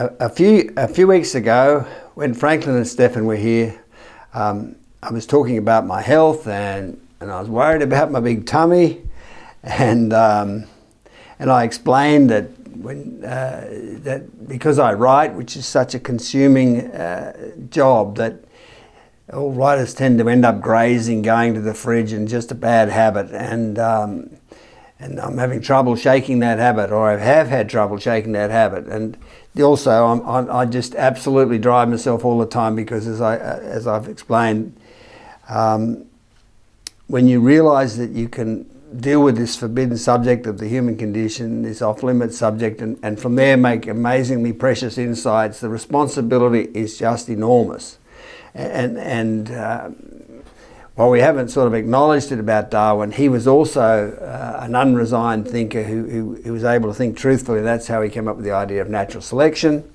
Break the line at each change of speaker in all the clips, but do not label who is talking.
A few weeks ago, when Franklin and Stefan were here, I was talking about my health and I was worried about my big tummy, and I explained that that because I write, which is such a consuming job, that all writers tend to end up grazing, going to the fridge, and just a bad habit, and I'm having trouble shaking that habit, or I have had trouble shaking that habit. And also, I just absolutely drive myself all the time because, as I've explained, when you realise that you can deal with this forbidden subject of the human condition, this off-limits subject, and from there make amazingly precious insights, the responsibility is just enormous. And while we haven't sort of acknowledged it about Darwin, he was also an unresigned thinker who was able to think truthfully. That's how he came up with the idea of natural selection.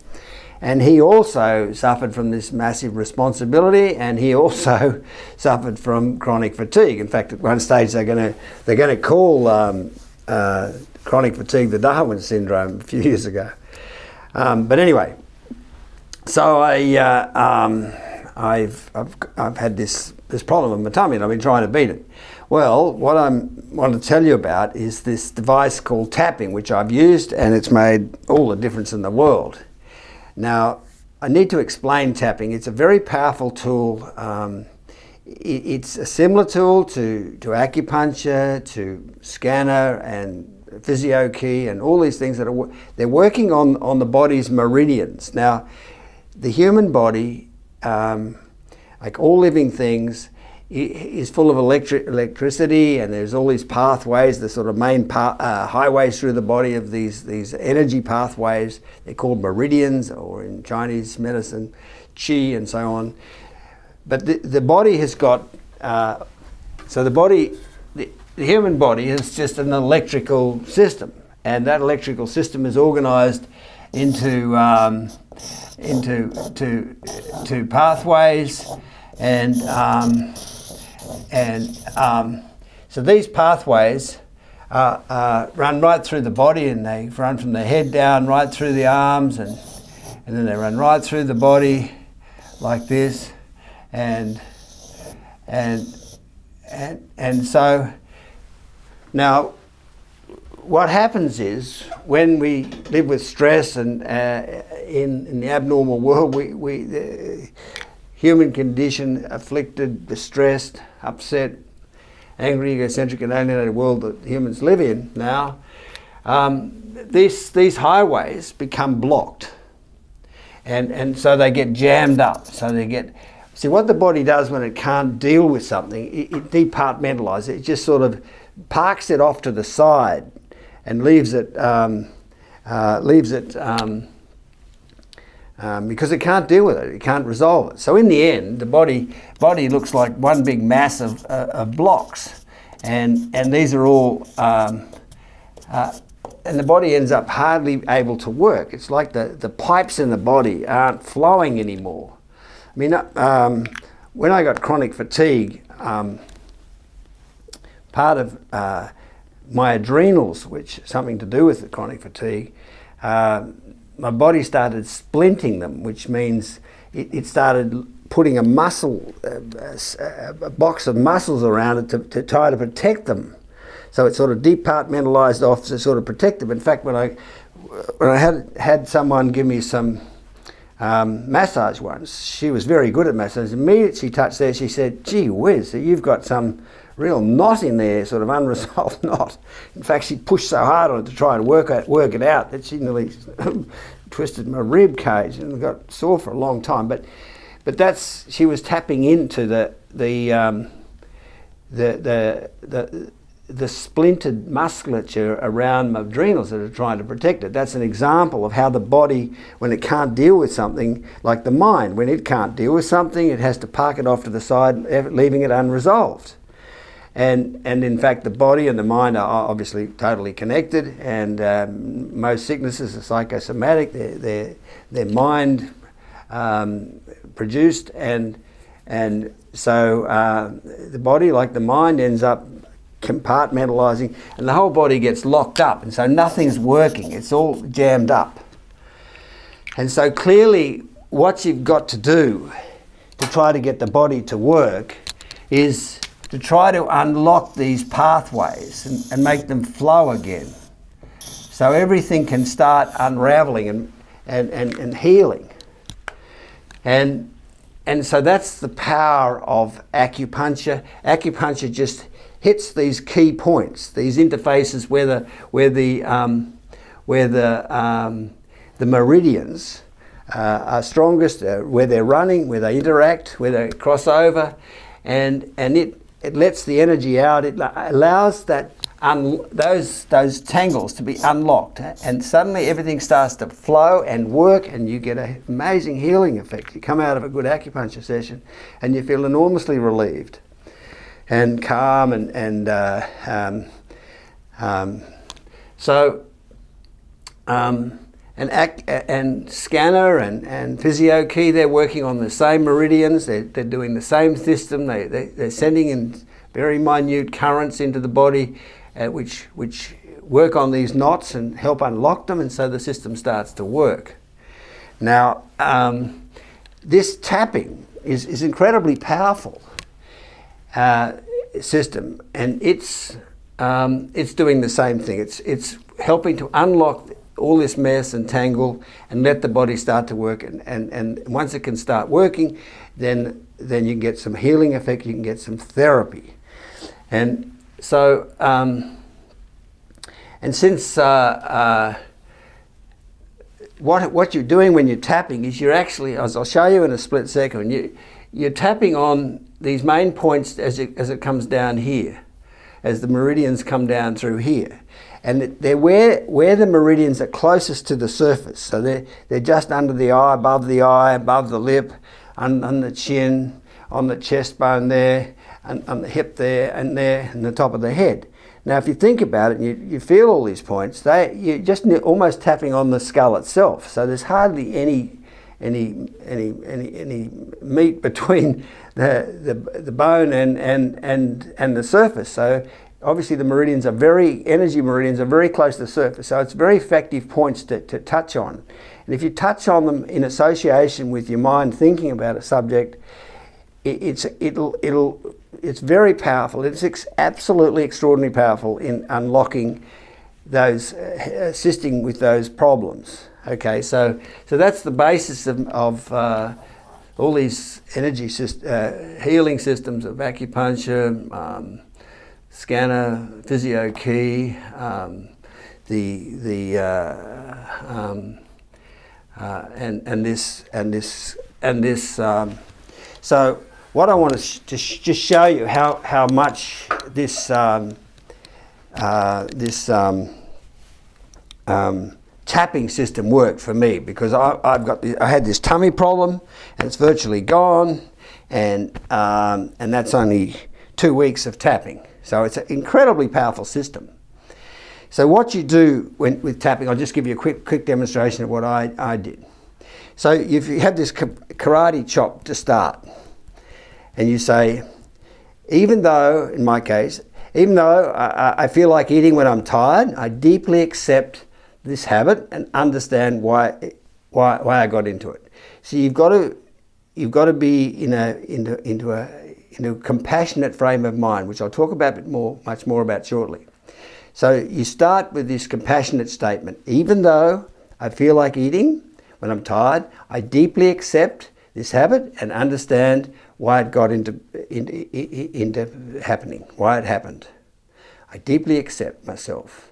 And he also suffered from this massive responsibility, and he also suffered from chronic fatigue. In fact, at one stage they're going to call chronic fatigue the Darwin syndrome a few years ago. But anyway, so I've had this problem with my tummy, and I've been trying to beat it. Well, what I want to tell you about is this device called tapping, which I've used, and it's made all the difference in the world. Now, I need to explain tapping. It's a very powerful tool. It's a similar tool to acupuncture, to scanner, and PhysioKey, and all these things that they're working on the body's meridians. Now, the human body, like all living things, is full of electricity, and there's all these pathways, the sort of main highways through the body of these energy pathways. They're called meridians, or in Chinese medicine, qi, and so on. But the body has got, so the human body is just an electrical system, and that electrical system is organised into pathways, so these pathways run right through the body, and they run from the head down right through the arms, and then they run right through the body like this, and so now what happens is, when we live with stress and in the abnormal world, the human condition, afflicted, distressed, upset, angry, egocentric, and alienated world that humans live in now, these highways become blocked, and so they get jammed up. So see what the body does when it can't deal with something. It departmentalizes it. It just sort of parks it off to the side and leaves it because it can't deal with it, it can't resolve it. So in the end, the body looks like one big mass of blocks, and these are all, and the body ends up hardly able to work. It's like the pipes in the body aren't flowing anymore. I mean, when I got chronic fatigue, part of my adrenals, which is something to do with the chronic fatigue, my body started splinting them, which means it started putting a muscle, a box of muscles around it to try to protect them. So it sort of departmentalized off to sort of protect them. In fact, when I had someone give me some massage once, she was very good at massage. Immediately she touched there, she said, "Gee whiz, you've got some real knot in there, sort of unresolved knot." In fact, she pushed so hard on it to try and work it out that she nearly twisted my rib cage and got sore for a long time. But she was tapping into the splintered musculature around my adrenals that are trying to protect it. That's an example of how the body, when it can't deal with something, like the mind, when it can't deal with something, it has to park it off to the side, leaving it unresolved. And in fact, the body and the mind are obviously totally connected, and most sicknesses are psychosomatic. They're mind produced, and so the body, like the mind, ends up compartmentalizing, and the whole body gets locked up, and so nothing's working. It's all jammed up. And so clearly what you've got to do to try to get the body to work is to try to unlock these pathways and make them flow again. So everything can start unraveling and healing. And so that's the power of acupuncture. Acupuncture just hits these key points, these interfaces where the meridians are strongest, where they're running, where they interact, where they cross over, and it lets the energy out. It allows those tangles to be unlocked, and suddenly everything starts to flow and work, and you get an amazing healing effect. You come out of a good acupuncture session and you feel enormously relieved and calm and Scanner and PhysioKey, they're working on the same meridians. They're doing the same system. They're sending in very minute currents into the body, which work on these knots and help unlock them, and so the system starts to work. Now, this tapping is incredibly powerful system, and it's doing the same thing. It's helping to unlock all this mess and tangle and let the body start to work, and once it can start working, then you can get some healing effect, you can get some therapy. And so since what you're doing when you're tapping is you're actually, as I'll show you in a split second, you're tapping on these main points as it comes down here, as the meridians come down through here. And they're where the meridians are closest to the surface. So they're just under the eye, above the lip, on the chin, on the chest bone there, and on the hip there, and the top of the head. Now, if you think about it, and you feel all these points, you're just almost tapping on the skull itself. So there's hardly any meat between the bone and the surface. So obviously the energy meridians are very close to the surface, so it's very effective points to touch on. And if you touch on them in association with your mind thinking about a subject, it's very powerful. It's absolutely extraordinarily powerful in unlocking those, assisting with those problems. Okay, so that's the basis of all these energy healing systems of acupuncture, Scanner, PhysioKey, and this. So what I want to just show you how much this tapping system worked for me, because I had this tummy problem and it's virtually gone, and that's only 2 weeks of tapping. So it's an incredibly powerful system. So what you do with tapping, I'll just give you a quick demonstration of what I did. So if you have this karate chop to start, and you say, even though, in my case, I feel like eating when I'm tired, I deeply accept this habit and understand why I got into it. So you've got to be into a compassionate frame of mind, which I'll talk about much more about shortly. So you start with this compassionate statement: even though I feel like eating when I'm tired, I deeply accept this habit and understand why it got into happening, why it happened. I deeply accept myself.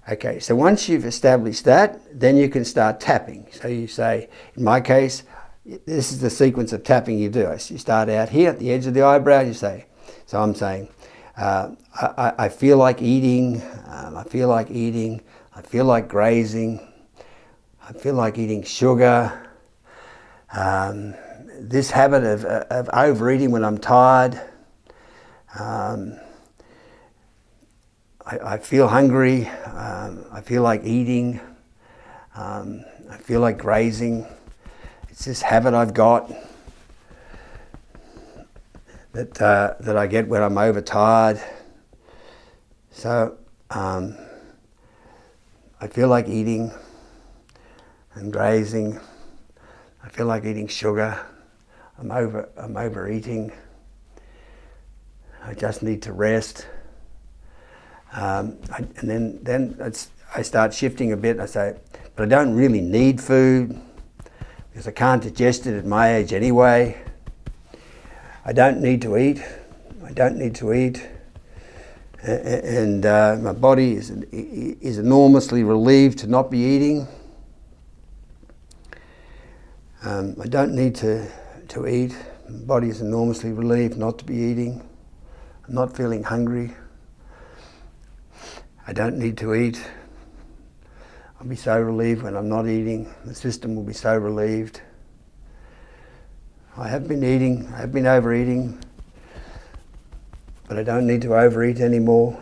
Okay, so once you've established that, then you can start tapping. So you say, in my case, this is the sequence of tapping you do. You start out here at the edge of the eyebrow, you say, so I'm saying, I feel like eating, I feel like eating, I feel like grazing, I feel like eating sugar. This habit of overeating when I'm tired. I feel hungry. I feel like eating. I feel like grazing. It's this habit I've got that I get when I'm overtired. So I feel like eating. and grazing. I feel like eating sugar. I'm overeating. I just need to rest. And then I start shifting a bit. I say, but I don't really need food because I can't digest it at my age anyway. I don't need to eat. I don't need to eat. And my body is enormously relieved to not be eating. I don't need to eat. My body is enormously relieved not to be eating. I'm not feeling hungry. I don't need to eat. I'll be so relieved when I'm not eating. The system will be so relieved. I have been eating, I have been overeating, but I don't need to overeat anymore.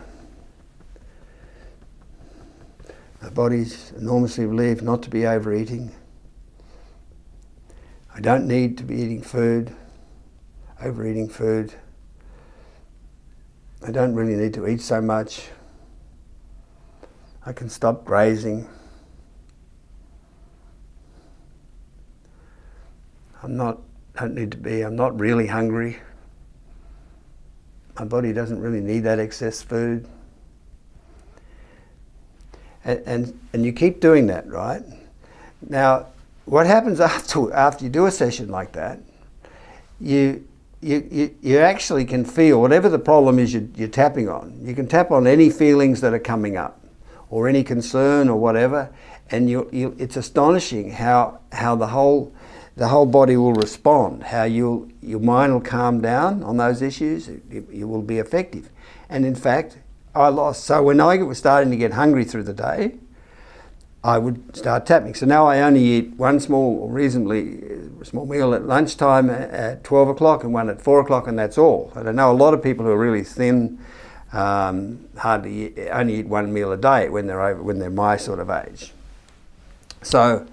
My body's enormously relieved not to be overeating. I don't need to be eating food, overeating food. I don't really need to eat so much. I can stop grazing. I'm not really hungry. My body doesn't really need that excess food. And you keep doing that, right? Now, what happens after you do a session like that, you actually can feel whatever the problem is you're tapping on. You can tap on any feelings that are coming up, or any concern or whatever, and it's astonishing how the whole body will respond, how your mind will calm down on those issues. You will be effective. And in fact, so when I was starting to get hungry through the day, I would start tapping. So now I only eat one reasonably small meal at lunchtime at 12 o'clock and one at 4 o'clock, and that's all. And I know a lot of people who are really thin hardly only eat one meal a day when they're my sort of age. So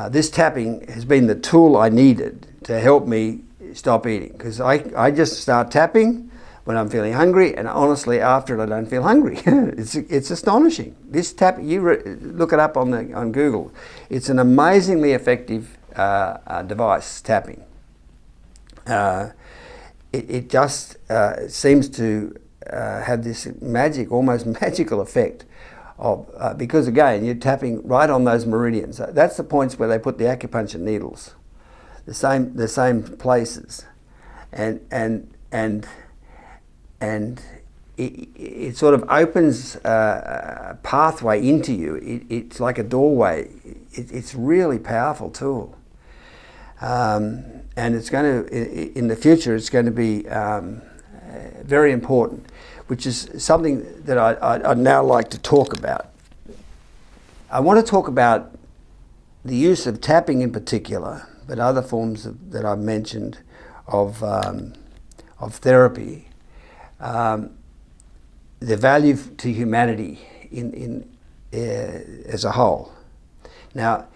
this tapping has been the tool I needed to help me stop eating, because I just start tapping when I'm feeling hungry, and honestly, after it, I don't feel hungry. It's astonishing. This tap, look it up on Google. It's an amazingly effective device, tapping. It just seems to have this almost magical effect of because again, you're tapping right on those meridians. That's the points where they put the acupuncture needles, the same places, and it sort of opens a pathway into you. It's like a doorway. It's really powerful tool. And it's going to, in the future, it's going to be very important, which is something that I'd now like to talk about. I want to talk about the use of tapping in particular, but other forms that I've mentioned of therapy, the value to humanity as a whole. Now,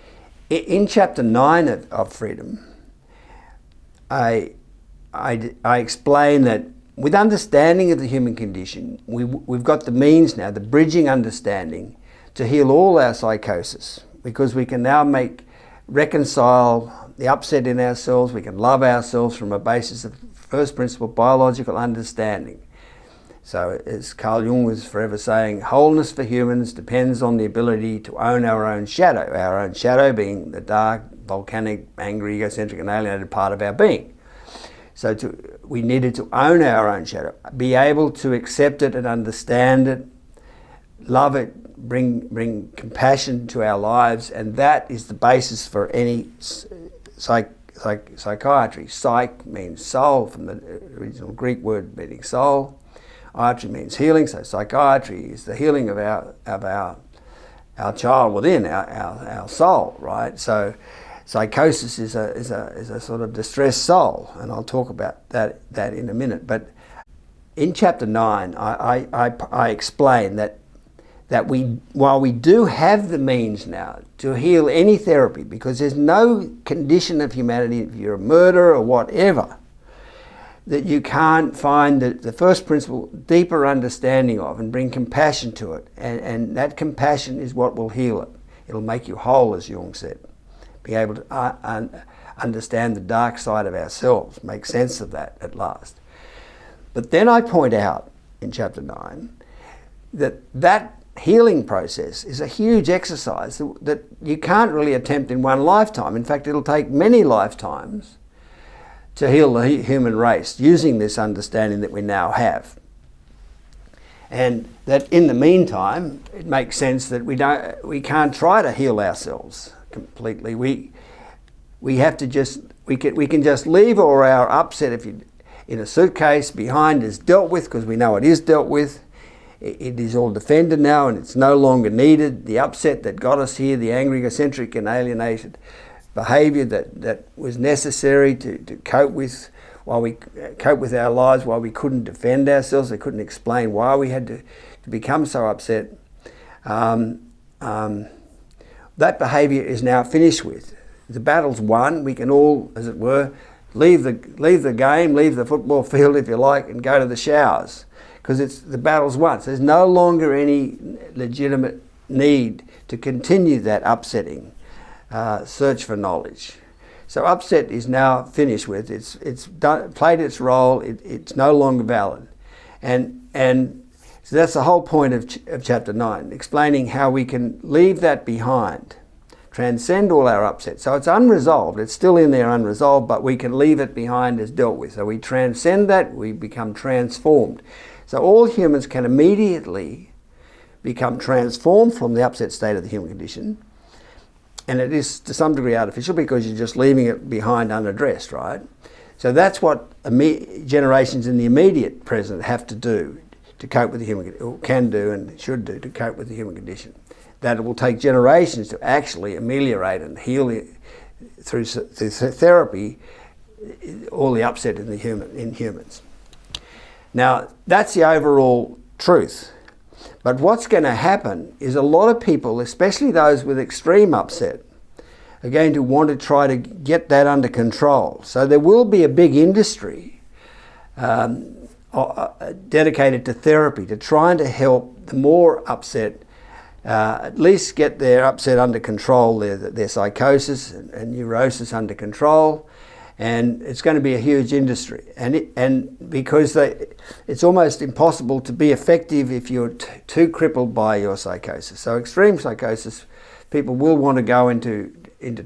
in chapter 9 of Freedom, I explain that with understanding of the human condition, we've got the means now, the bridging understanding, to heal all our psychosis, because we can now reconcile the upset in ourselves. We can love ourselves from a basis of first principle biological understanding. So as Carl Jung was forever saying, wholeness for humans depends on the ability to own our own shadow being the dark, volcanic, angry, egocentric and alienated part of our being. So we needed to own our own shadow, be able to accept it and understand it, love it, bring compassion to our lives, and that is the basis for any psychiatry. Psych means soul, from the original Greek word meaning soul. Iatry means healing, so psychiatry is the healing of our child within, our soul, right? So psychosis is a sort of distressed soul, and I'll talk about that in a minute. But in chapter 9, I explain that while we do have the means now to heal any therapy, because there's no condition of humanity, if you're a murderer or whatever, that you can't find the first principle deeper understanding of and bring compassion to it. And that compassion is what will heal it. It'll make you whole, as Jung said. Be able to understand the dark side of ourselves, make sense of that at last. But then I point out in chapter 9 that healing process is a huge exercise that you can't really attempt in one lifetime. In fact, it'll take many lifetimes to heal the human race using this understanding that we now have. And that in the meantime, it makes sense that we can't try to heal ourselves completely. We have to we can just leave all our upset in a suitcase behind is dealt with, because we know it is dealt with. It is all defended now and it's no longer needed. The upset that got us here, the angry, eccentric and alienated behaviour that was necessary to cope with our lives while we couldn't defend ourselves, we couldn't explain why we had to become so upset. That behaviour is now finished with. The battle's won. We can all, as it were, leave the game, leave the football field if you like, and go to the showers, because the battle's won. So there's no longer any legitimate need to continue that upsetting search for knowledge. So upset is now finished with. It's played its role. It's no longer valid, and so that's the whole point of chapter 9, explaining how we can leave that behind, transcend all our upset. So it's unresolved. It's still in there unresolved, but we can leave it behind as dealt with. So we transcend that. We become transformed. So all humans can immediately become transformed from the upset state of the human condition. And it is to some degree artificial because you're just leaving it behind unaddressed, right? So that's what generations in the immediate present have to do to cope with the human condition, or can do and should do to cope with the human condition. That it will take generations to actually ameliorate and heal it through therapy, all the upset in humans. Now, that's the overall truth. But what's going to happen is a lot of people, especially those with extreme upset, are going to want to try to get that under control. So there will be a big industry dedicated to therapy, to trying to help the more upset at least get their upset under control, their psychosis and neurosis under control. And it's going to be a huge industry, and because it's almost impossible to be effective if you're too crippled by your psychosis. So extreme psychosis, people will want to go into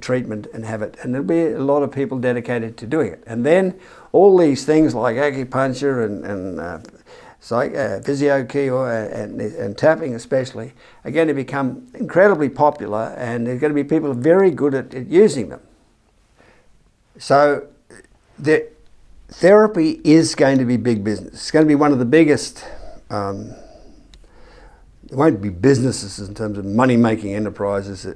treatment and have it, and there'll be a lot of people dedicated to doing it. And then all these things like acupuncture and physio and tapping especially are going to become incredibly popular, and there's going to be people very good at using them. So the therapy is going to be big business. It's going to be one of the biggest, it won't be businesses in terms of money-making enterprises,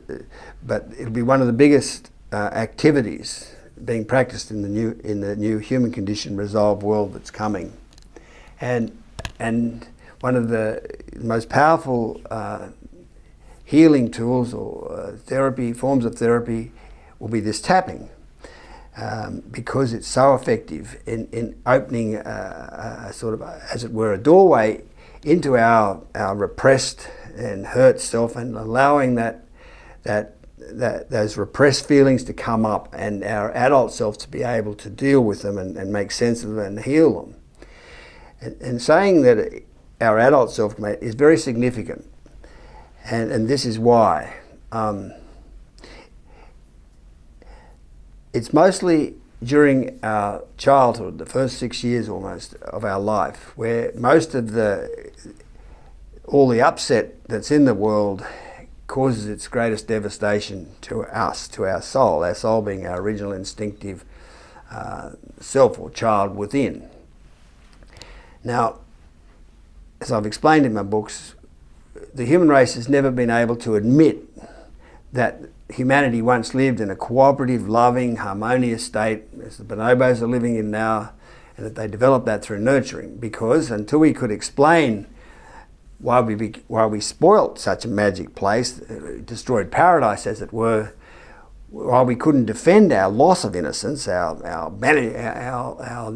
but it'll be one of the biggest activities being practiced in the new human condition resolved world that's coming. And one of the most powerful healing tools or forms of therapy will be this tapping. Because it's so effective in opening a sort of, as it were, a doorway into our repressed and hurt self, and allowing those repressed feelings to come up, and our adult self to be able to deal with them and make sense of them and heal them. And saying that our adult self is very significant, and this is why. It's mostly during our childhood, the first 6 years almost of our life, where most of all the upset that's in the world causes its greatest devastation to us, to our soul being our original instinctive self or child within. Now, as I've explained in my books, the human race has never been able to admit that humanity once lived in a cooperative, loving, harmonious state, as the bonobos are living in now, and that they developed that through nurturing, because until we could explain why we spoilt such a magic place, destroyed paradise as it were, while we couldn't defend our loss of innocence, our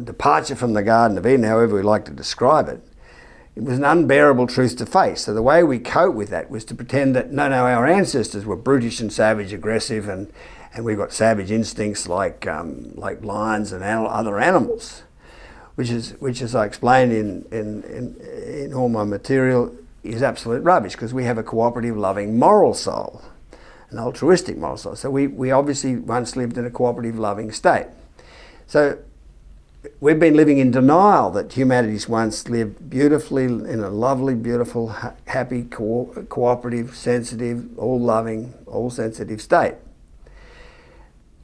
departure from the Garden of Eden, however we like to describe it, it was an unbearable truth to face. So the way we cope with that was to pretend that, no, our ancestors were brutish and savage, aggressive, and we've got savage instincts like lions and other animals, which as I explained in all my material, is absolute rubbish, because we have a cooperative, loving, moral soul, an altruistic moral soul. So we obviously once lived in a cooperative, loving state. So we've been living in denial that humanity's once lived beautifully in a lovely, beautiful, happy, cooperative, sensitive, all-loving, all-sensitive state.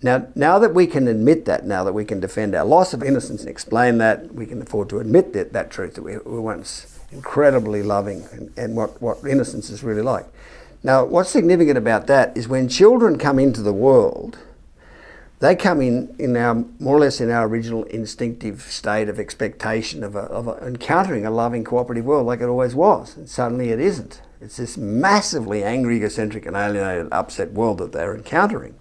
Now that we can admit that, now that we can defend our loss of innocence and explain that, we can afford to admit that truth, that we were once incredibly loving and what innocence is really like. Now, what's significant about that is when children come into the world, they come in our, more or less in our original instinctive state of expectation of encountering a loving, cooperative world like it always was, and suddenly it isn't. It's this massively angry, egocentric and alienated, upset world that they're encountering.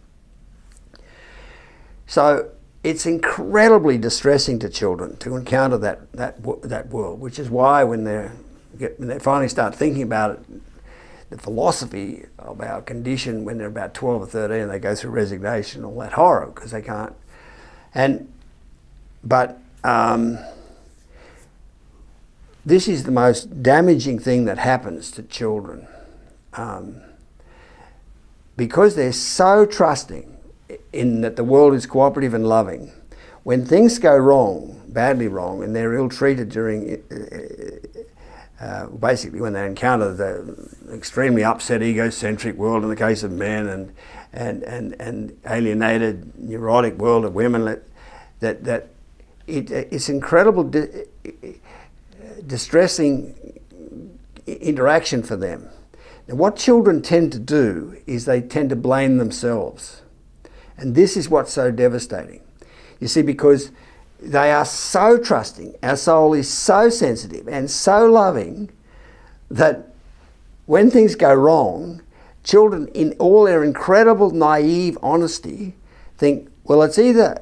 So it's incredibly distressing to children to encounter that world, which is why when they finally start thinking about it, the philosophy of our condition, when they're about 12 or 13, they go through resignation, all that horror, because they can't. But this is the most damaging thing that happens to children, because they're so trusting in that the world is cooperative and loving. When things go wrong, badly wrong, and they're ill-treated during, basically when they encounter the extremely upset, egocentric world in the case of men, and alienated, neurotic world of women, it's incredible distressing interaction for them. Now, what children tend to do is they tend to blame themselves. And this is what's so devastating. You see, because they are so trusting, our soul is so sensitive and so loving that when things go wrong, children, in all their incredible naive honesty, think, well, it's either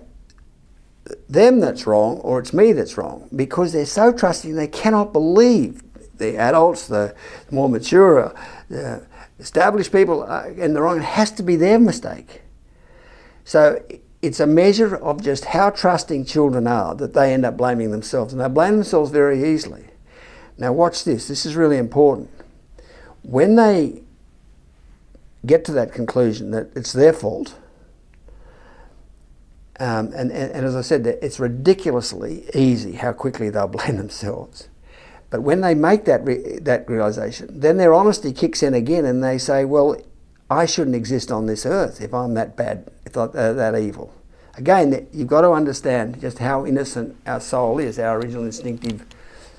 them that's wrong or it's me that's wrong, because they're so trusting they cannot believe the adults, the more mature, the established people in the wrong. It has to be their mistake. So it's a measure of just how trusting children are that they end up blaming themselves. And they blame themselves very easily. Now watch this. This is really important. When they get to that conclusion that it's their fault, and as I said, it's ridiculously easy how quickly they'll blame themselves. But when they make that realization, then their honesty kicks in again, and they say, well, I shouldn't exist on this earth if I'm that bad, if I'm that evil. Again, you've got to understand just how innocent our soul is, our original instinctive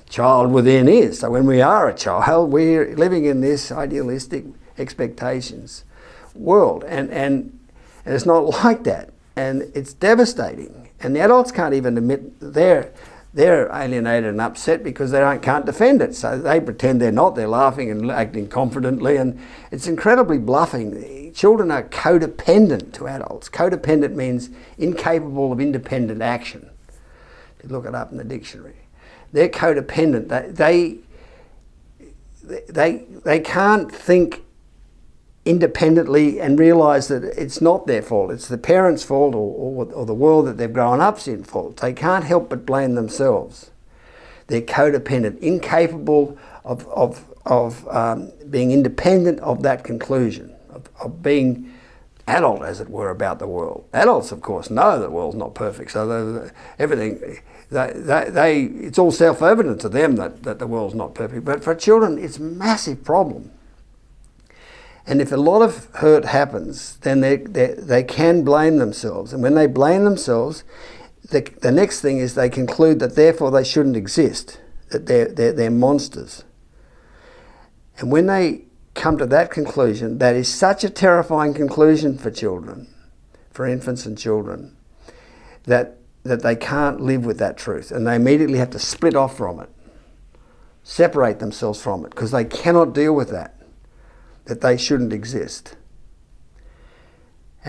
child within is. So when we are a child, we're living in this idealistic expectations world, and it's not like that, and it's devastating. And the adults can't even admit they're alienated and upset because they can't defend it. So they pretend they're not. They're laughing and acting confidently, and it's incredibly bluffing. Children are codependent to adults. Codependent means incapable of independent action. You look it up in the dictionary. They're codependent. They can't think independently and realise that it's not their fault. It's the parents' fault or the world that they've grown up's in fault. They can't help but blame themselves. They're codependent, incapable of being independent of that conclusion, of being adult, as it were, about the world. Adults, of course, know the world's not perfect, so it's all self-evident to them that the world's not perfect. But for children, it's a massive problem. And if a lot of hurt happens, then they can blame themselves. And when they blame themselves, the next thing is they conclude that therefore they shouldn't exist, that they're monsters. And when they come to that conclusion, that is such a terrifying conclusion for children, for infants and children, that they can't live with that truth. And they immediately have to split off from it, separate themselves from it, because they cannot deal with that they shouldn't exist.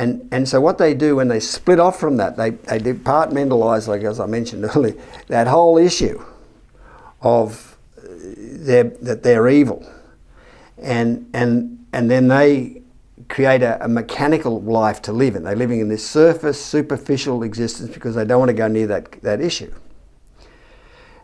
And so what they do when they split off from that, they departmentalise, like as I mentioned earlier, that whole issue of that they're evil. And then they create a mechanical life to live in. They're living in this surface, superficial existence because they don't want to go near that issue.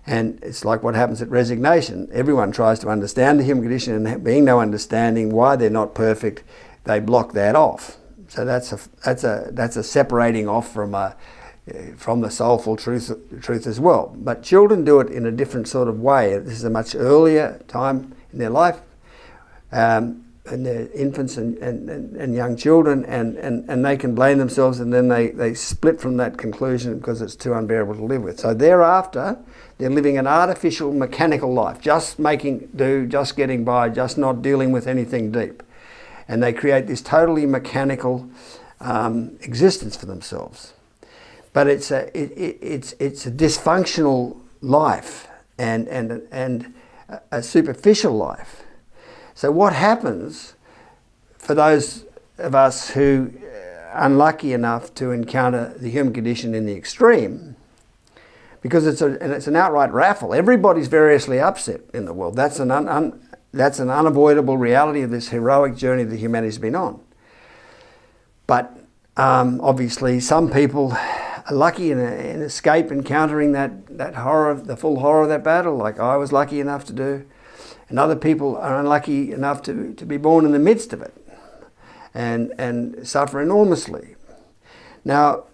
And it's like what happens at resignation. Everyone tries to understand the human condition, and being no understanding why they're not perfect, they block that off. So that's a separating off from the soulful truth as well. But children do it in a different sort of way. This is a much earlier time in their life, and they're infants and young children, and they can blame themselves, and then they split from that conclusion because it's too unbearable to live with. So thereafter, they're living an artificial, mechanical life, just making do, just getting by, just not dealing with anything deep. And they create this totally mechanical existence for themselves. But it's a dysfunctional life and a superficial life. So what happens for those of us who are unlucky enough to encounter the human condition in the extreme, because it's an outright raffle. Everybody's variously upset in the world. That's an unavoidable reality of this heroic journey that humanity's been on. But obviously some people are lucky in escape encountering that horror, the full horror of that battle, like I was lucky enough to do. And other people are unlucky enough to be born in the midst of it and suffer enormously. Now,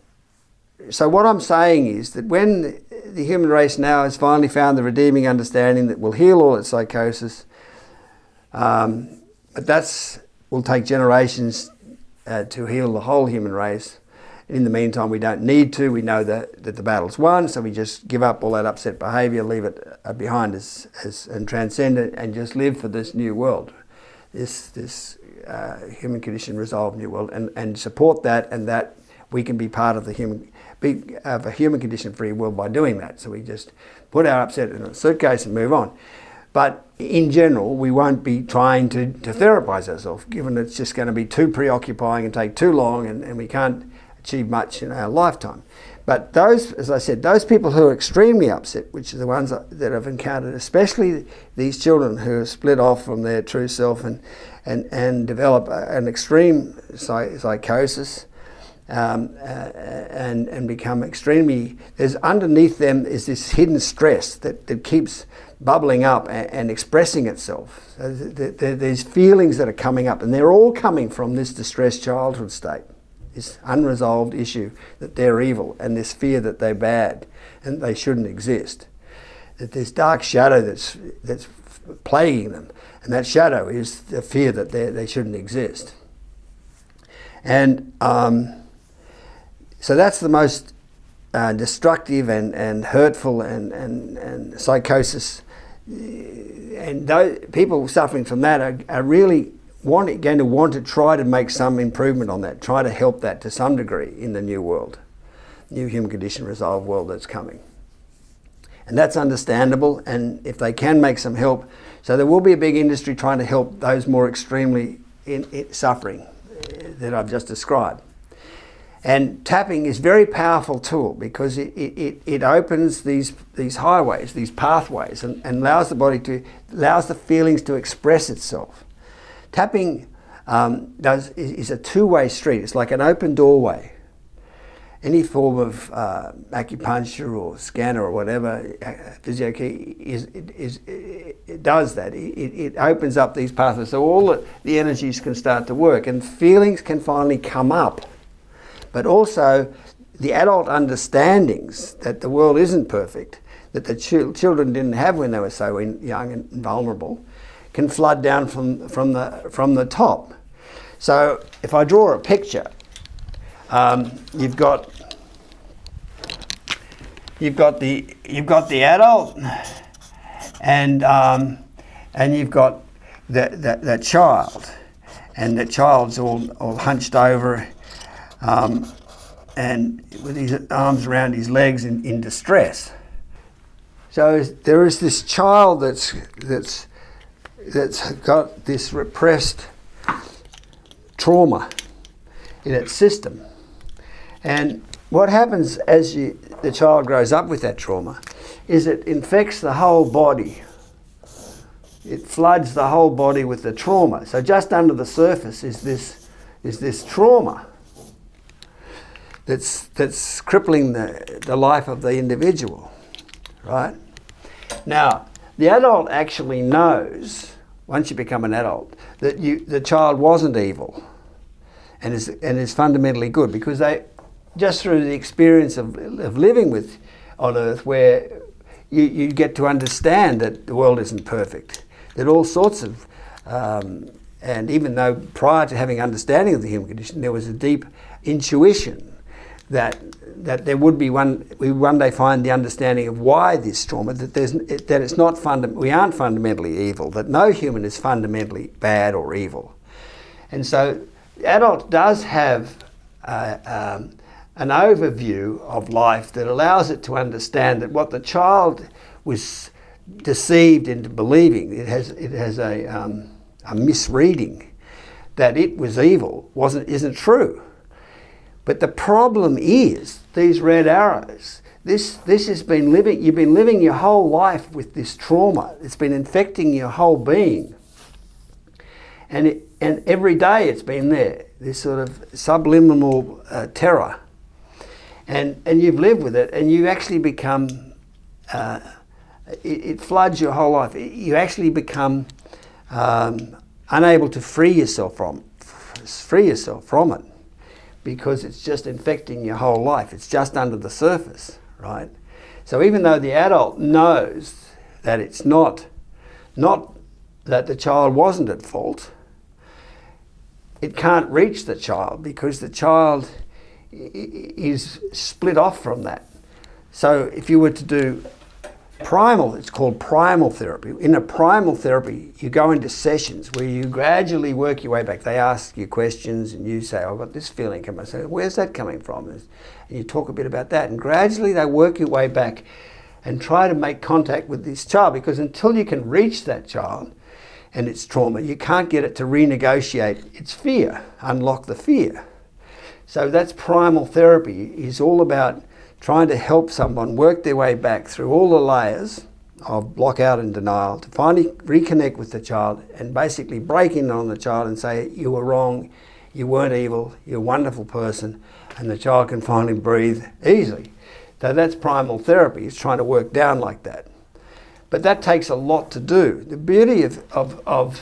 so what I'm saying is that when the human race now has finally found the redeeming understanding that will heal all its psychosis, but will take generations to heal the whole human race. In the meantime, we don't need to. We know that the battle's won, so we just give up all that upset behaviour, leave it behind us and transcend it, and just live for this new world, this human condition resolved new world, and support that, and that we can be part of a human condition free world by doing that. So we just put our upset in a suitcase and move on. But in general, we won't be trying to therapise ourselves, given it's just going to be too preoccupying and take too long, and we can't achieve much in our lifetime. But those, as I said, those people who are extremely upset, which are the ones that I've encountered, especially these children who are split off from their true self and develop an extreme psychosis, and become extremely, there's underneath them is this hidden stress that keeps bubbling up and expressing itself. So there's feelings that are coming up, and they're all coming from this distressed childhood state, this unresolved issue that they're evil, and this fear that they're bad and they shouldn't exist. That there's dark shadow that's plaguing them, and that shadow is the fear that they shouldn't exist. And so that's the most destructive and hurtful and psychosis. And those people suffering from that are really going to want to try to make some improvement on that, try to help that to some degree in the new world, new human condition resolved world that's coming. And that's understandable, and if they can make some help, so there will be a big industry trying to help those more extremely suffering that I've just described. And tapping is a very powerful tool because it opens these highways, these pathways, and allows the feelings to express itself. Tapping is a two-way street. It's like an open doorway. Any form of acupuncture or scanner or whatever, physiotherapy it does that. It opens up these pathways so all the energies can start to work and feelings can finally come up. But also the adult understandings that the world isn't perfect, that the children didn't have when they were so young and vulnerable, can flood down from the top. So if I draw a picture, you've got the adult, and you've got the child, and the child's all hunched over, and with his arms around his legs in distress. So there is this child that's got this repressed trauma in its system. And what happens as the child grows up with that trauma is it infects the whole body. It floods the whole body with the trauma. So just under the surface is this trauma that's crippling the life of the individual, right? Now, the adult actually knows, once you become an adult, that the child wasn't evil and is fundamentally good, because they, just through the experience of living on Earth, where you get to understand that the world isn't perfect, that all sorts of, and even though prior to having understanding of the human condition, there was a deep intuition that there would be we one day find the understanding of why this trauma, that it's not we aren't fundamentally evil, that no human is fundamentally bad or evil. And so the adult does have an overview of life that allows it to understand that what the child was deceived into believing, it has a misreading that it was evil, isn't true. But the problem is these red arrows. This has been living. You've been living your whole life with this trauma. It's been infecting your whole being, and every day it's been there. This sort of subliminal terror, and you've lived with it, and you actually become. It floods your whole life. You actually become unable to free yourself from it, because it's just infecting your whole life. It's just under the surface, right? So even though the adult knows that it's not that the child wasn't at fault, it can't reach the child because the child is split off from that. So if you were to do it's called primal therapy. In a primal therapy, you go into sessions where you gradually work your way back. They ask you questions and you say, I've got this feeling coming. I say, where's that coming from? And you talk a bit about that. And gradually they work your way back and try to make contact with this child, because until you can reach that child and its trauma, you can't get it to renegotiate its fear, unlock the fear. So that's primal therapy, is all about trying to help someone work their way back through all the layers of block-out and denial to finally reconnect with the child and basically break in on the child and say, you were wrong, you weren't evil, you're a wonderful person, and the child can finally breathe easily. So that's primal therapy, is trying to work down like that. But that takes a lot to do. The beauty of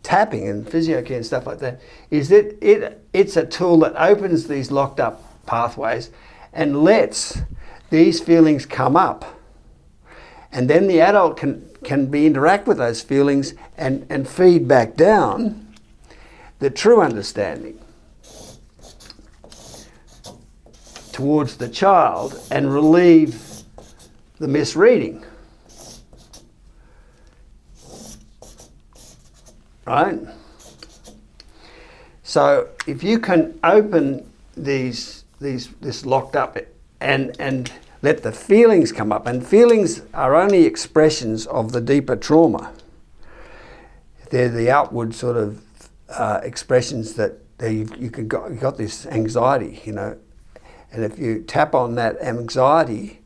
tapping and physiocare and stuff like that is that it's a tool that opens these locked up pathways and lets these feelings come up, and then the adult can interact with those feelings and feed back down the true understanding towards the child and relieve the misreading, right? So if you can open this locked up and let the feelings come up, and feelings are only expressions of the deeper trauma. They're the outward sort of expressions that you've got this anxiety, and if you tap on that anxiety,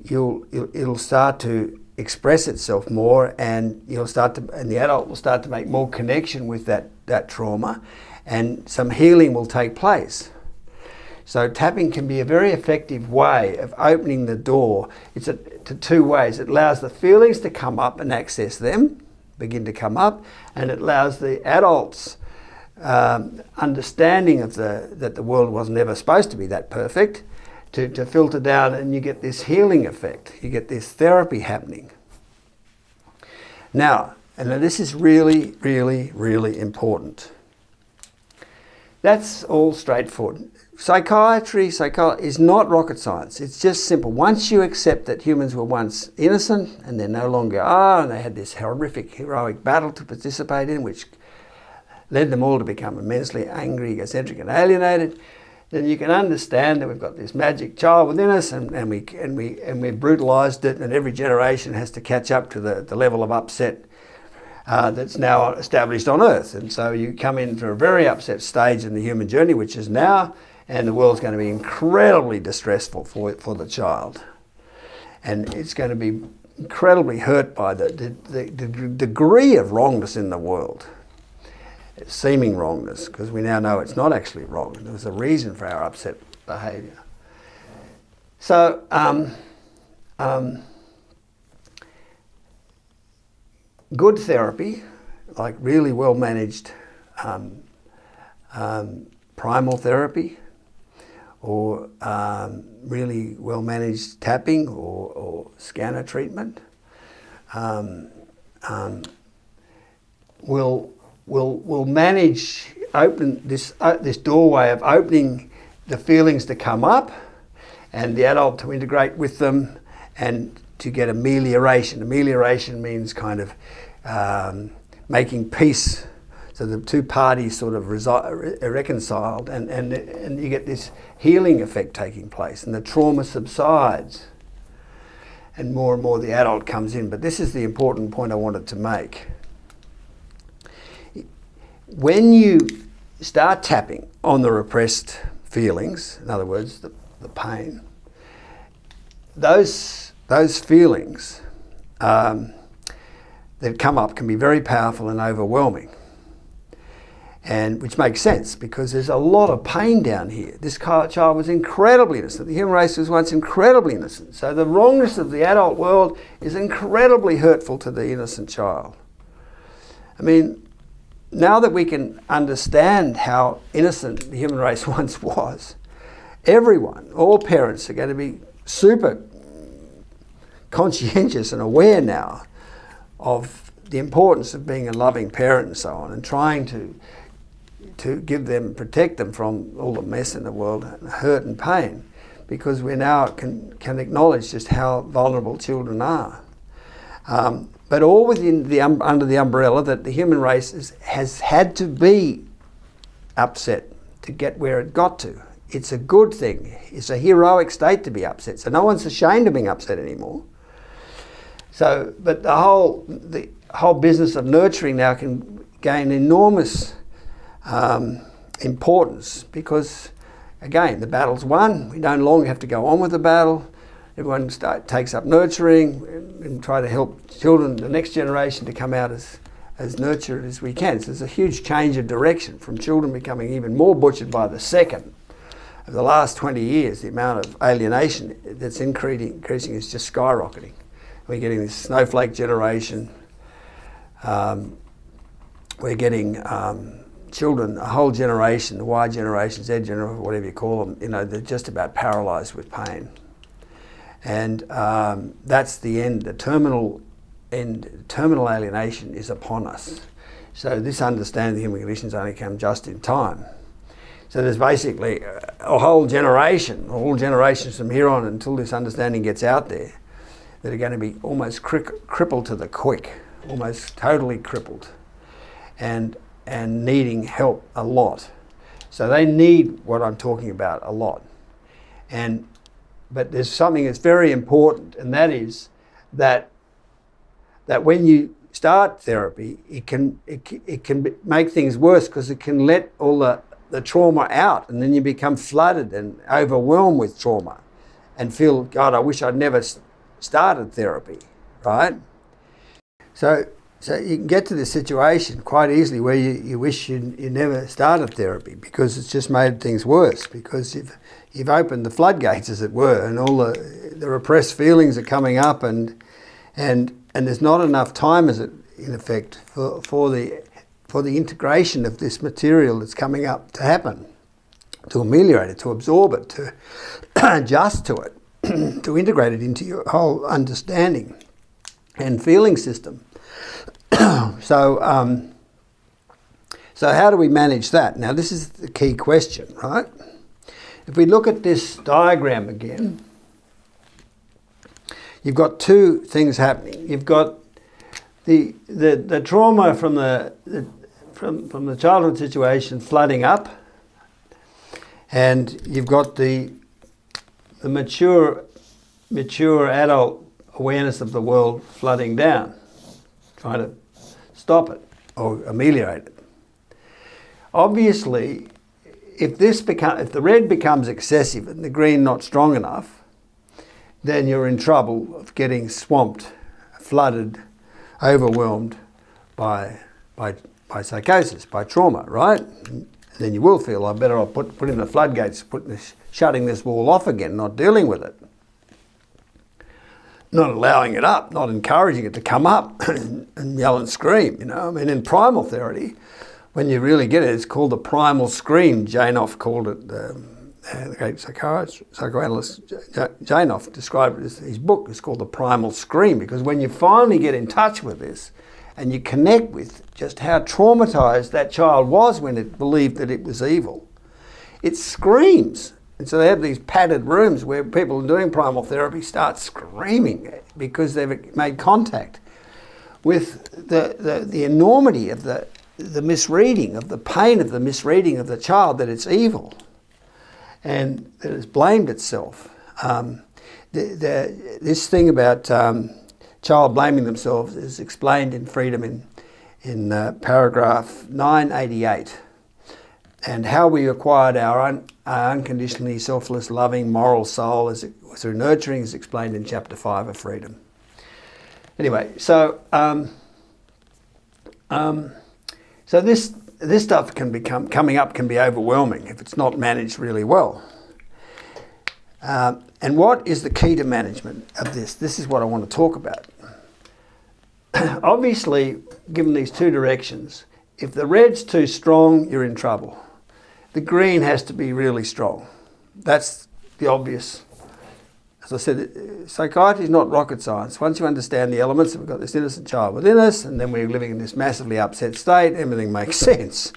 it'll start to express itself more, and the adult will start to make more connection with that trauma, and some healing will take place. So tapping can be a very effective way of opening the door. It's to two ways. It allows the feelings to come up and access them, begin to come up, and it allows the adults understanding of that the world was never supposed to be that perfect to filter down, and you get this healing effect. You get this therapy happening. Now, and this is really, really, really important. That's all straightforward. Psychiatry is not rocket science. It's just simple. Once you accept that humans were once innocent and they no longer are, and they had this horrific, heroic battle to participate in, which led them all to become immensely angry, egocentric and alienated, then you can understand that we've got this magic child within us, and we brutalised it, and every generation has to catch up to the level of upset that's now established on Earth. And so you come in for a very upset stage in the human journey, which is now, and the world's going to be incredibly distressful for the child. And it's going to be incredibly hurt by the degree of wrongness in the world. Seeming wrongness, because we now know it's not actually wrong. There's a reason for our upset behaviour. So, good therapy, like really well-managed primal therapy, or really well-managed tapping or scanner treatment, will manage open this doorway of opening the feelings to come up, and the adult to integrate with them, and to get amelioration. Amelioration means kind of making peace, so the two parties sort of reconciled, and you get this healing effect taking place, and the trauma subsides, and more the adult comes in. But this is the important point I wanted to make. When you start tapping on the repressed feelings, in other words, the pain, those feelings that come up can be very powerful and overwhelming, and which makes sense because there's a lot of pain down here. This child was incredibly innocent. The human race was once incredibly innocent. So the wrongness of the adult world is incredibly hurtful to the innocent child. I mean, now that we can understand how innocent the human race once was, everyone, all parents are going to be super conscientious and aware now of the importance of being a loving parent and so on, and trying to give them, protect them from all the mess in the world, and hurt and pain, because we now can acknowledge just how vulnerable children are. But all within under the umbrella that the human race has had to be upset to get where it got to. It's a good thing. It's a heroic state to be upset. So no one's ashamed of being upset anymore. So, but the whole business of nurturing now can gain enormous importance, because, again, the battle's won. We no longer have to go on with the battle. Everyone takes up nurturing and try to help children, the next generation, to come out as nurtured as we can. So there's a huge change of direction from children becoming even more butchered by the second. Over the last 20 years, the amount of alienation that's increasing is just skyrocketing. We're getting this snowflake generation. We're getting children, a whole generation, the Y generation, Z generation, whatever you call them, they're just about paralysed with pain. And that's the end. The terminal alienation is upon us. So this understanding of the human conditions only come just in time. So there's basically a whole generation, all generations from here on until this understanding gets out there, that are going to be almost crippled to the quick, almost totally crippled, and needing help a lot. So they need what I'm talking about a lot. But there's something that's very important, and that is that when you start therapy, it can make things worse, because it can let all the trauma out, and then you become flooded and overwhelmed with trauma and feel, God, I wish I'd never started therapy, right? So you can get to this situation quite easily where you wish you never started therapy, because it's just made things worse, because you've opened the floodgates, as it were, and all the repressed feelings are coming up, and there's not enough time, as it in effect, for the integration of this material that's coming up to happen, to ameliorate it, to absorb it, to adjust to it, to integrate it into your whole understanding and feeling system. So how do we manage that? Now, this is the key question, right? If we look at this diagram again, you've got two things happening. You've got the trauma from the childhood situation flooding up, and you've got the mature adult awareness of the world flooding down, trying to stop it or ameliorate it. Obviously, if the red becomes excessive and the green not strong enough, then you're in trouble of getting swamped, flooded, overwhelmed by psychosis, by trauma, right? And then you will feel, I better put in the floodgates, shutting this wall off again, not dealing with it. Not allowing it up, not encouraging it to come up and yell and scream, you know. I mean, in primal theory, when you really get it, it's called the primal scream. Janov called it, the great psychoanalyst Janov described it as, his book is called The Primal Scream, because when you finally get in touch with this and you connect with just how traumatized that child was when it believed that it was evil, it screams. And so they have these padded rooms where people doing primal therapy start screaming because they've made contact with the enormity of the misreading, of the pain of the misreading of the child, that it's evil and that it's blamed itself. This thing about child blaming themselves is explained in Freedom in paragraph 988. And how we acquired our unconditionally selfless, loving, moral soul through nurturing is explained in chapter 5 of Freedom. Anyway, so this stuff coming up can be overwhelming if it's not managed really well. And what is the key to management of this? This is what I want to talk about. Obviously, given these two directions, if the red's too strong, you're in trouble. The green has to be really strong. That's the obvious. As I said, psychiatry is not rocket science. Once you understand the elements, we've got this innocent child within us, and then we're living in this massively upset state, everything makes sense.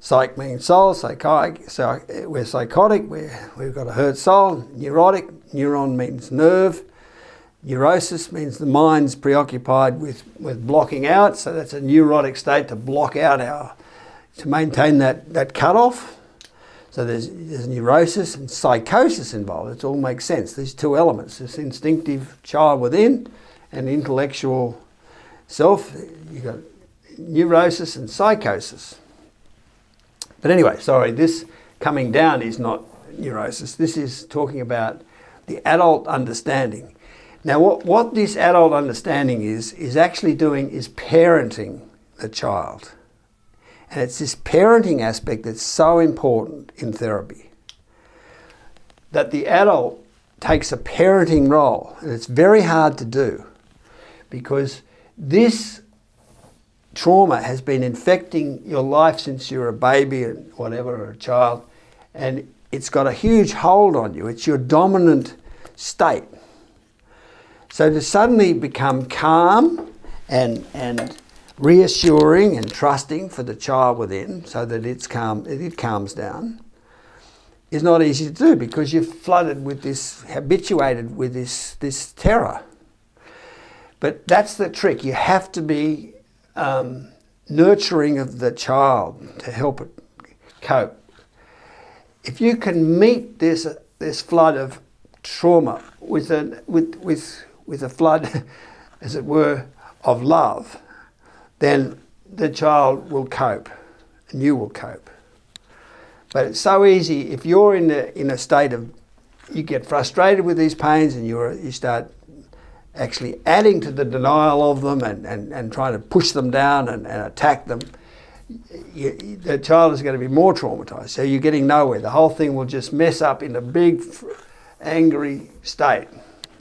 Psych means soul, we're psychotic, we've got a hurt soul. Neurotic, neuron means nerve. Neurosis means the mind's preoccupied with blocking out, so that's a neurotic state, to block out to maintain that cutoff. So there's neurosis and psychosis involved. It all makes sense. These two elements, this instinctive child within and intellectual self, you've got neurosis and psychosis. But anyway, sorry, this coming down is not neurosis. This is talking about the adult understanding. Now what this adult understanding is actually doing is parenting the child. And it's this parenting aspect that's so important in therapy. That the adult takes a parenting role, and it's very hard to do because this trauma has been infecting your life since you were a baby and whatever, or a child, and it's got a huge hold on you. It's your dominant state. So to suddenly become calm and reassuring and trusting for the child within, so that it calms down, is not easy to do because you're flooded with this, habituated with this terror. But that's the trick. You have to be nurturing of the child to help it cope. If you can meet this flood of trauma with a flood, as it were, of love, then the child will cope and you will cope. But it's so easy if you're in a state of, you get frustrated with these pains and you start actually adding to the denial of them and trying to push them down and attack them, the child is going to be more traumatized. So you're getting nowhere. The whole thing will just mess up in a big angry state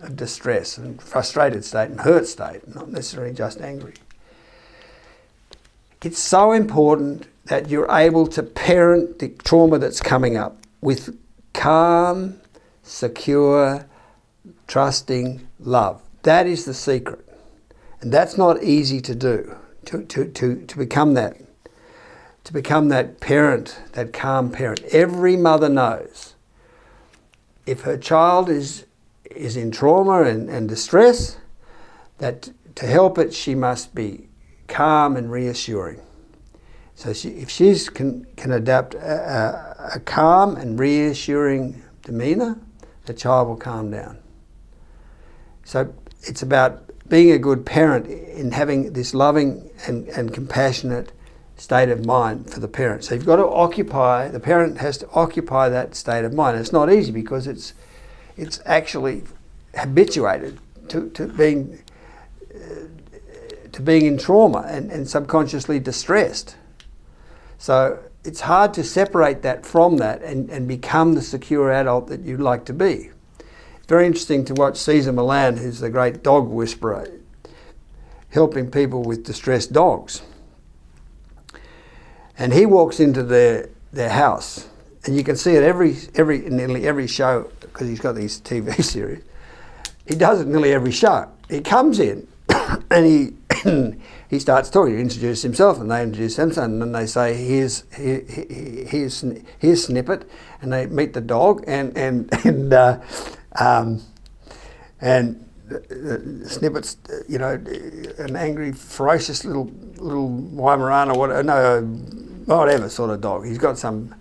of distress and frustrated state and hurt state, not necessarily just angry. It's so important that you're able to parent the trauma that's coming up with calm, secure, trusting love. That is the secret. And that's not easy to do, to become that. To become that parent, that calm parent. Every mother knows if her child is in trauma and distress, that to help it, she must be calm and reassuring. So if she can adapt a calm and reassuring demeanour, the child will calm down. So it's about being a good parent in having this loving and compassionate state of mind for the parent. So you've got to occupy, the parent has to occupy that state of mind. It's not easy because it's actually habituated to being in trauma and subconsciously distressed. So it's hard to separate that from that and become the secure adult that you'd like to be. It's very interesting to watch Cesar Millan, who's the great dog whisperer, helping people with distressed dogs. And he walks into their house, and you can see it nearly every show, because he's got these TV series. He does it nearly every show. He comes in and he starts talking. He introduces himself, and they introduce themselves, and then they say, here's Snippet, and they meet the dog, and Snippet's, you know, an angry, ferocious little Weimaraner, whatever sort of dog. He's got some,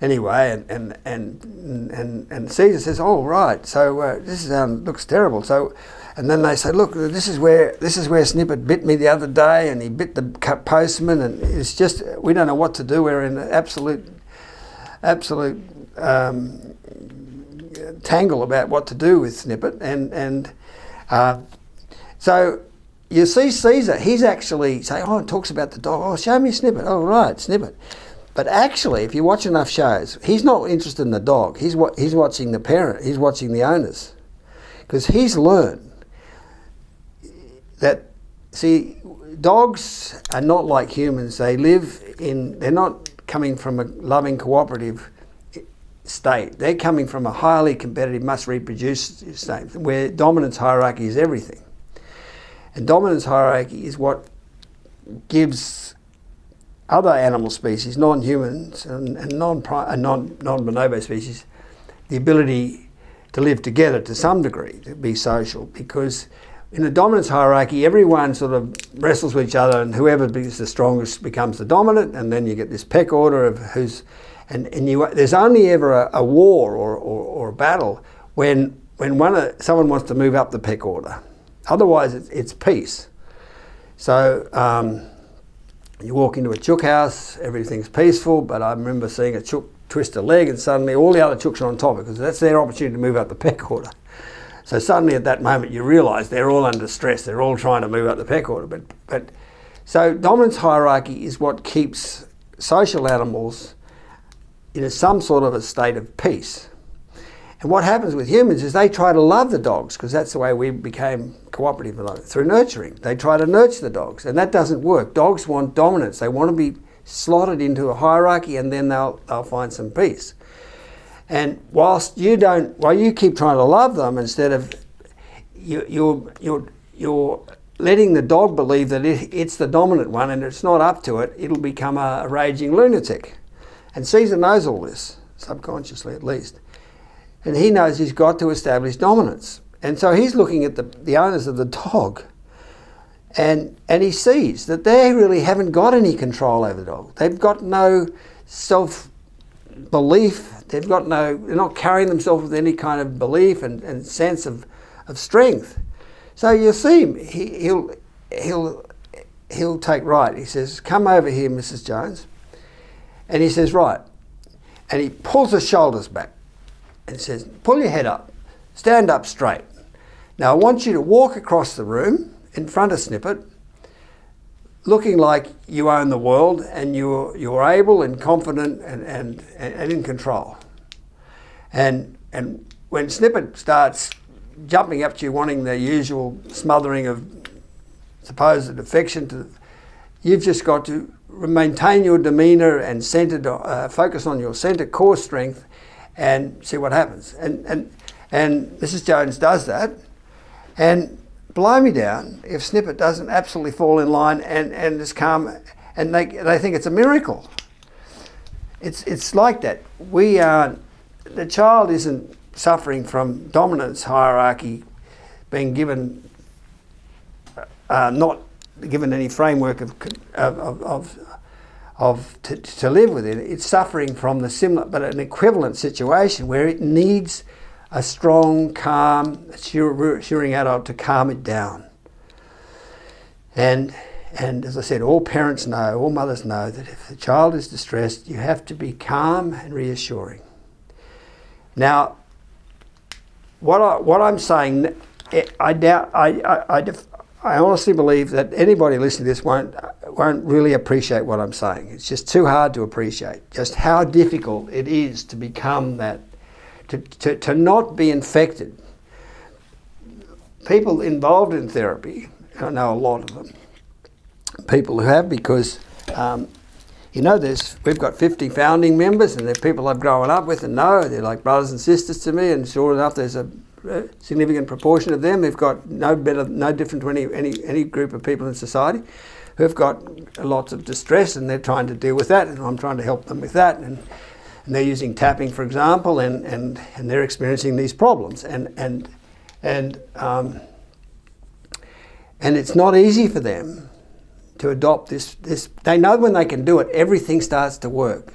anyway, and Cesar says, "Oh right, so this looks terrible." So, and then they say, "Look, this is where Snippet bit me the other day, and he bit the postman, and it's just we don't know what to do. We're in an absolute tangle about what to do with Snippet," and so you see Cesar, he's actually saying, "Oh, it talks about the dog. Oh, show me Snippet. Oh, right, Snippet." But actually, if you watch enough shows, he's not interested in the dog. He's watching the parent. He's watching the owners, because he's learned that, see, dogs are not like humans. They're not coming from a loving, cooperative state. They're coming from a highly competitive, must reproduce state, where dominance hierarchy is everything. And dominance hierarchy is what gives other animal species, non-humans and non-bonobo species, the ability to live together to some degree, to be social, because in a dominance hierarchy, everyone sort of wrestles with each other, and whoever is the strongest becomes the dominant, and then you get this peck order of who's, there's only ever a war or a battle when someone wants to move up the peck order. Otherwise, it's peace. So you walk into a chook house, everything's peaceful, but I remember seeing a chook twist a leg, and suddenly all the other chooks are on top, because that's their opportunity to move up the peck order. So suddenly at that moment you realise they're all under stress, they're all trying to move up the peck order. So dominance hierarchy is what keeps social animals in some sort of a state of peace. And what happens with humans is they try to love the dogs, because that's the way we became cooperative, through nurturing. They try to nurture the dogs, and that doesn't work. Dogs want dominance. They want to be slotted into a hierarchy, and then they'll find some peace. And while you keep trying to love them, instead of you're letting the dog believe that it's the dominant one and it's not up to it, it'll become a raging lunatic. And Cesar knows all this, subconsciously at least. And he knows he's got to establish dominance. And so he's looking at the owners of the dog, and he sees that they really haven't got any control over the dog. They've got no self-belief. They're not carrying themselves with any kind of belief and sense of strength. So you'll see him, he'll take right. He says, "Come over here, Mrs. Jones." And he says, "Right." And he pulls his shoulders back and says, "Pull your head up, stand up straight. Now I want you to walk across the room in front of Snippet, looking like you own the world and you're able and confident and in control. And when Snippet starts jumping up to you, wanting the usual smothering of supposed affection, you've just got to maintain your demeanour and focus on your centre core strength and see what happens." And Mrs. Jones does that, and blow me down if Snippet doesn't absolutely fall in line and is calm, and they think it's a miracle. It's like that. The child isn't suffering from dominance hierarchy, being given not given any framework to live within. It's suffering from the similar but an equivalent situation where it needs a strong, calm, assuring adult to calm it down. And as I said, all parents know, all mothers know that if the child is distressed, you have to be calm and reassuring. Now, what I'm saying, I honestly believe that anybody listening to this won't really appreciate what I'm saying. It's just too hard to appreciate just how difficult it is to become that, to not be infected. People involved in therapy, I know a lot of them, people who have, because we've got 50 founding members, and they're people I've grown up with and know. They're like brothers and sisters to me, and sure enough, there's a significant proportion of them who've got no different to any group of people in society, who've got lots of distress, and they're trying to deal with that, and I'm trying to help them with that, and they're using tapping, for example, and they're experiencing these problems, and it's not easy for them to adopt this. They know when they can do it, everything starts to work.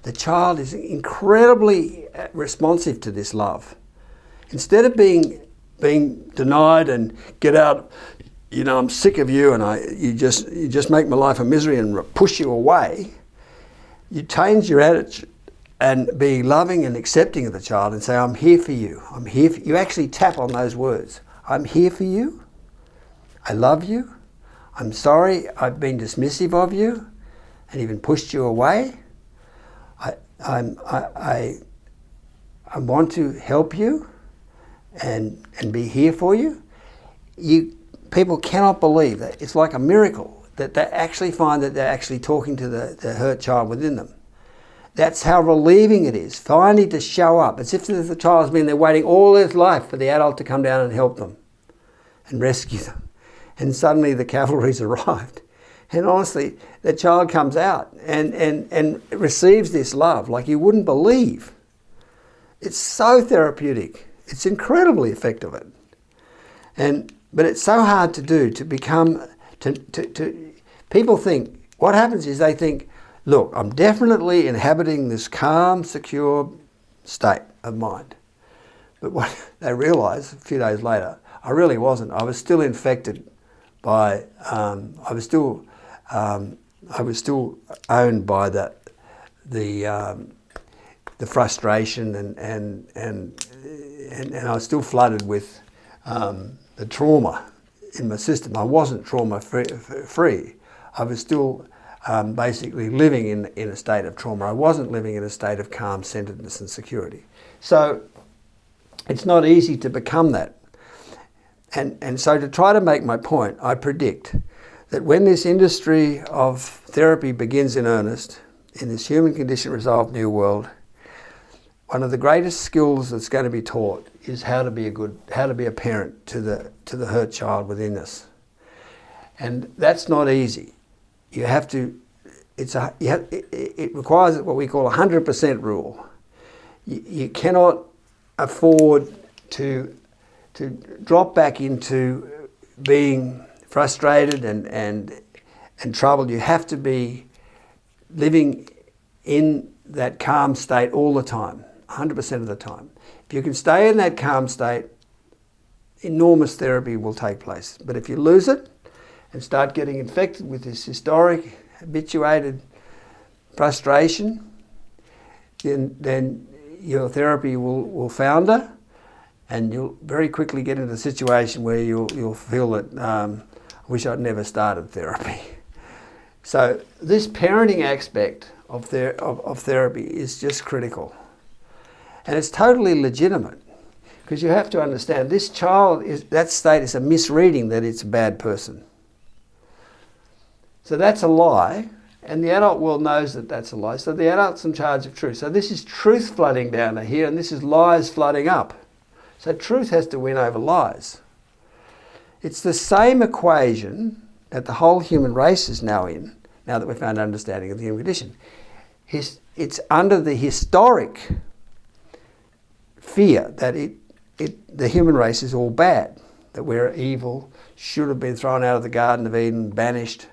The child is incredibly responsive to this love. Instead of being denied and get out, I'm sick of you and you just make my life a misery and push you away, you change your attitude and be loving and accepting of the child and say, I'm here for you. I'm here for you. You actually tap on those words. I'm here for you. I love you. I'm sorry I've been dismissive of you and even pushed you away. I want to help you and be here for you. People cannot believe that. It's like a miracle that they actually find that they're actually talking to the hurt child within them. That's how relieving it is, finally to show up. It's as if the child's been there waiting all his life for the adult to come down and help them and rescue them. And suddenly the cavalry's arrived. And honestly, the child comes out and receives this love like you wouldn't believe. It's so therapeutic. It's incredibly effective. But it's so hard to do, to become, people think, what happens is they think, look, I'm definitely inhabiting this calm, secure state of mind. But what they realise a few days later, I really wasn't. I was still infected by, I was still owned by the frustration and I was still flooded with the trauma in my system. I wasn't trauma free. I was still basically living in a state of trauma. I wasn't living in a state of calm, centeredness and security. So it's not easy to become that. And so to try to make my point, I predict that when this industry of therapy begins in earnest, in this human condition resolved new world, one of the greatest skills that's going to be taught is how to be a parent to the hurt child within us. And that's not easy. You have to, it requires what we call a 100% rule. You cannot afford to drop back into being frustrated and troubled. You have to be living in that calm state all the time, 100% of the time. If you can stay in that calm state, enormous therapy will take place. But if you lose it and start getting infected with this historic, habituated frustration, then your therapy will founder, and you'll very quickly get into a situation where you'll feel that I wish I'd never started therapy. So this parenting aspect of therapy is just critical. And it's totally legitimate, because you have to understand this child, that state is a misreading that it's a bad person. So that's a lie, and the adult world knows that that's a lie. So the adult's in charge of truth. So this is truth flooding down to here, and this is lies flooding up. So truth has to win over lies. It's the same equation that the whole human race is now in, now that we've found an understanding of the human condition. It's under the historic fear that the human race is all bad, that we're evil, should have been thrown out of the Garden of Eden, banished,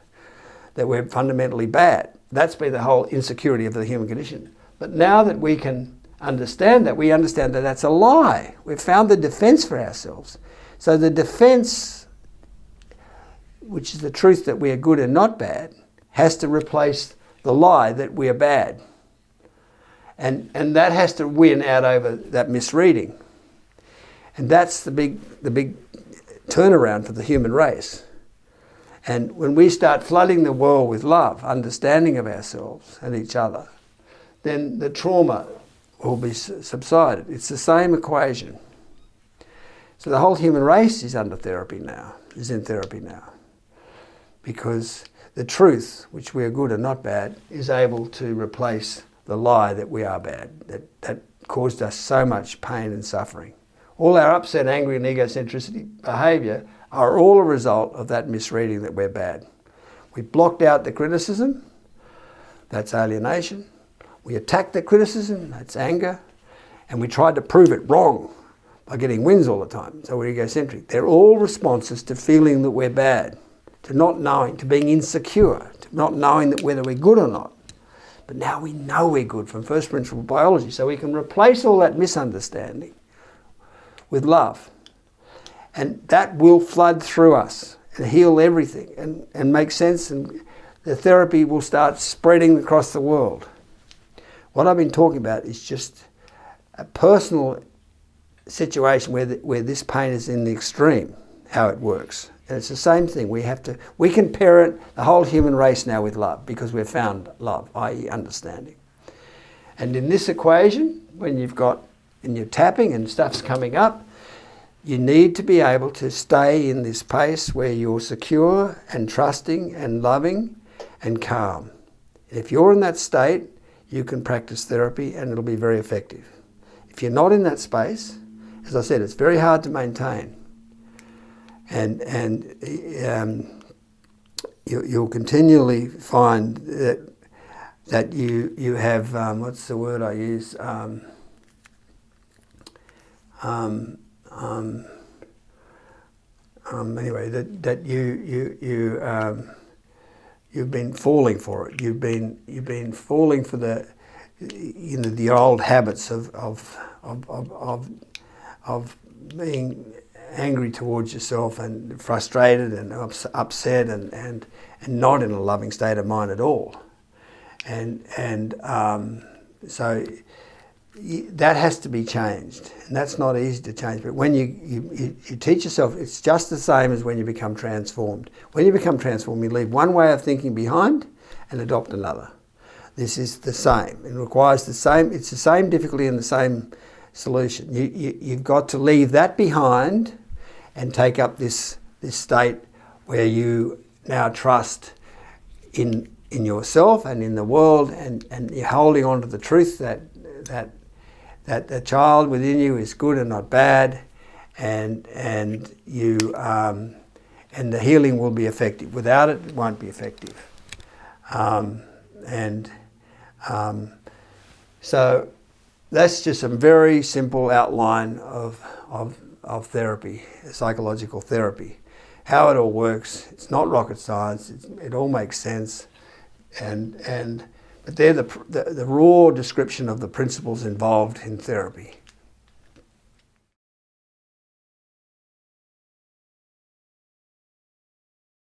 that we're fundamentally bad. That's been the whole insecurity of the human condition. But now that we can understand that, we understand that that's a lie. We've found the defense for ourselves. So the defense which is the truth that we are good and not bad, has to replace the lie that we are bad. And that has to win out over that misreading. And that's the big turnaround for the human race. And when we start flooding the world with love, understanding of ourselves and each other, then the trauma will be subsided. It's the same equation. So the whole human race is under therapy now, is in therapy now. Because the truth, which we are good and not bad, is able to replace the lie that we are bad, that caused us so much pain and suffering. All our upset, angry and egocentricity behaviour are all a result of that misreading that we're bad. We blocked out the criticism, that's alienation. We attacked the criticism, that's anger. And we tried to prove it wrong by getting wins all the time, so we're egocentric. They're all responses to feeling that we're bad, to not knowing, to being insecure, to not knowing that whether we're good or not. But now we know we're good from first principle biology, so we can replace all that misunderstanding with love. And that will flood through us and heal everything and make sense, and the therapy will start spreading across the world. What I've been talking about is just a personal situation where this pain is in the extreme, how it works. And it's the same thing. We can parent the whole human race now with love because we've found love, i.e. understanding. And in this equation, when you're tapping and stuff's coming up, you need to be able to stay in this pace where you're secure and trusting and loving and calm. If you're in that state, you can practice therapy and it'll be very effective. If you're not in that space, as I said, it's very hard to maintain. And you'll continually find that you have, what's the word I use? Anyway, that you've been falling for it. You've been falling for the old habits of being angry towards yourself and frustrated and upset and not in a loving state of mind at all. So that has to be changed, and that's not easy to change. But when you teach yourself, it's just the same as when you become transformed. When you become transformed, you leave one way of thinking behind and adopt another. This is the same. It requires the same. It's the same difficulty and the same solution. You've got to leave that behind and take up this state where you now trust in yourself and in the world, and you're holding on to the truth that the child within you is good and not bad, and the healing will be effective. Without it, it won't be effective. So that's just a very simple outline of therapy, psychological therapy. How it all works. It's not rocket science. It all makes sense, but they're the raw description of the principles involved in therapy.